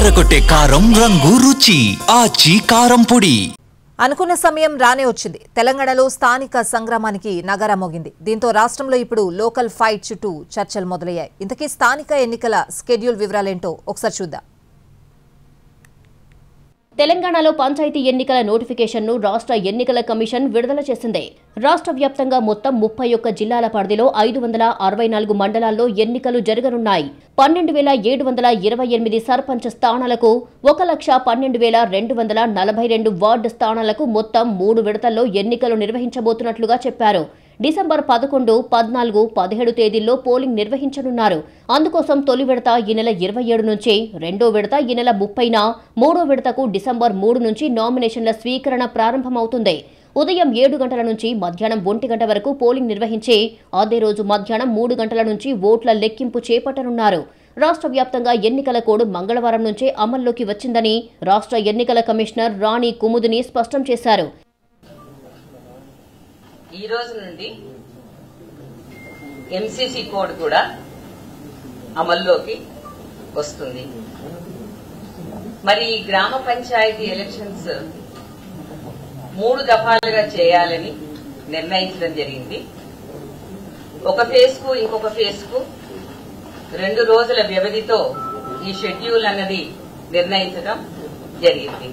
అదరగొట్టే కారం రంగు రుచి ఆచి కారం పొడి. అనుకున్న సమయం రానే వచ్చింది. తెలంగాణలో స్థానిక సంగ్రామానికి నగర మోగింది. దీంతో రాష్ట్రంలో ఇప్పుడు లోకల్ ఫైట్ చుట్టూ చర్చలు మొదలయ్యాయి. ఇంతకీ స్థానిక ఎన్నికల స్కెడ్యూల్ వివరాలేంటో ఒకసారి చూద్దాం. తెలంగాణలో పంచాయతీ ఎన్నికల నోటిఫికేషన్ను రాష్ట్ర ఎన్నికల కమిషన్ విడుదల చేసింది. రాష్ట్ర వ్యాప్తంగా మొత్తం 31 జిల్లాల పరిధిలో 564 మండలాల్లో ఎన్నికలు జరగనున్నాయి. 12,728 సర్పంచ్ స్థానాలకు 1,12,242 వార్డు స్థానాలకు మొత్తం 3 విడతల్లో ఎన్నికలు నిర్వహించబోతున్నట్లుగా చెప్పారు. డిసెంబర్ 11, 14, 17 తేదీల్లో పోలింగ్ నిర్వహించనున్నారు. అందుకోసం తొలి విడత ఈ నెల 27 నుంచి, రెండో విడత ఈ నెల 30న, మూడో విడతకు డిసెంబర్ 3 నుంచి నామినేషన్ల స్వీకరణ ప్రారంభమవుతుంది. ఉదయం 7 గంటల నుంచి మధ్యాహ్నం 1 గంట వరకు పోలింగ్ నిర్వహించి అదే రోజు మధ్యాహ్నం 3 గంటల నుంచి ఓట్ల లెక్కింపు చేపట్టనున్నారు. రాష్ట్ర వ్యాప్తంగా ఎన్నికల కోడ్ మంగళవారం నుంచే అమల్లోకి వచ్చిందని రాష్ట్ర ఎన్నికల కమిషనర్ రాణి కుముదిని స్పష్టం చేశారు. ఈ రోజు నుండి ఎంసీసీ కోడ్ కూడా అమల్లోకి వస్తుంది. మరి గ్రామ పంచాయతీ ఎలక్షన్స్ 3 దఫాలుగా చేయాలని నిర్ణయించడం జరిగింది. ఒక ఫేజ్ కు ఇంకొక ఫేజ్ కు 2 రోజుల వ్యవధితో ఈ షెడ్యూల్ అన్నది నిర్ణయించడం జరిగింది.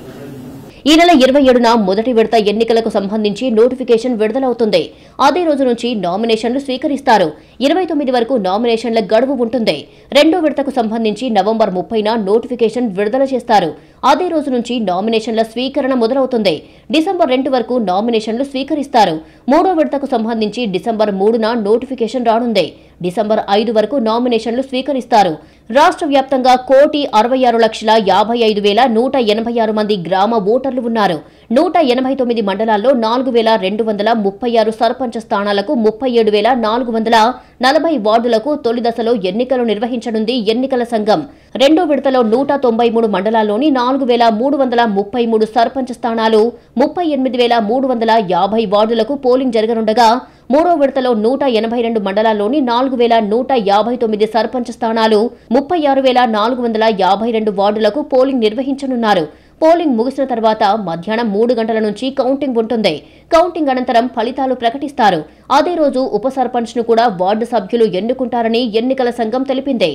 ఈ నెల 27న మొదటి విడత ఎన్నికలకు సంబంధించి నోటిఫికేషన్ విడుదలవుతుంది. అదే రోజు నుంచి నామినేషన్లు స్వీకరిస్తారు. 29 వరకు నామినేషన్ల గడువు ఉంటుంది. రెండో విడతకు సంబంధించి నవంబర్ 30న నోటిఫికేషన్ విడుదల చేస్తారు. అదే రోజు నుంచి నామినేషన్ల స్వీకరణ మొదలవుతుంది. డిసెంబర్ 2 వరకు నామినేషన్లు స్వీకరిస్తారు. మూడో విడతకు సంబంధించి డిసెంబర్ 3న నోటిఫికేషన్ రానుంది. డిసెంబర్ 5 వరకు నామినేషన్లు స్వీకరిస్తారు. రాష్ట్ర వ్యాప్తంగా 1,66,55,186 మంది గ్రామ ఓటర్లు ఉన్నారు. 189 మండలాల్లో 4,236 సర్పంచ్ స్థానాలకు 37,440 వార్డులకు తొలి దశలో ఎన్నికలు నిర్వహించనుంది ఎన్నికల సంఘం. రెండో విడతలో 193 మండలాల్లోని 4,333 సర్పంచ్ స్థానాలు, 38,350 వార్డులకు పోలింగ్ జరగనుండగా, మూడో విడతలో 182 మండలాల్లోని 4,159 సర్పంచ్ స్థానాలు, 36,452 వార్డులకు పోలింగ్ నిర్వహించనున్నారు. పోలింగ్ ముగిసిన తర్వాత మధ్యాహ్నం 3 గంటల నుంచి కౌంటింగ్ ఉంటుంది. కౌంటింగ్ అనంతరం ఫలితాలు ప్రకటిస్తారు. అదే రోజు ఉప సర్పంచ్ను కూడా వార్డు సభ్యులు ఎన్నుకుంటారని ఎన్నికల సంఘం తెలిపింది.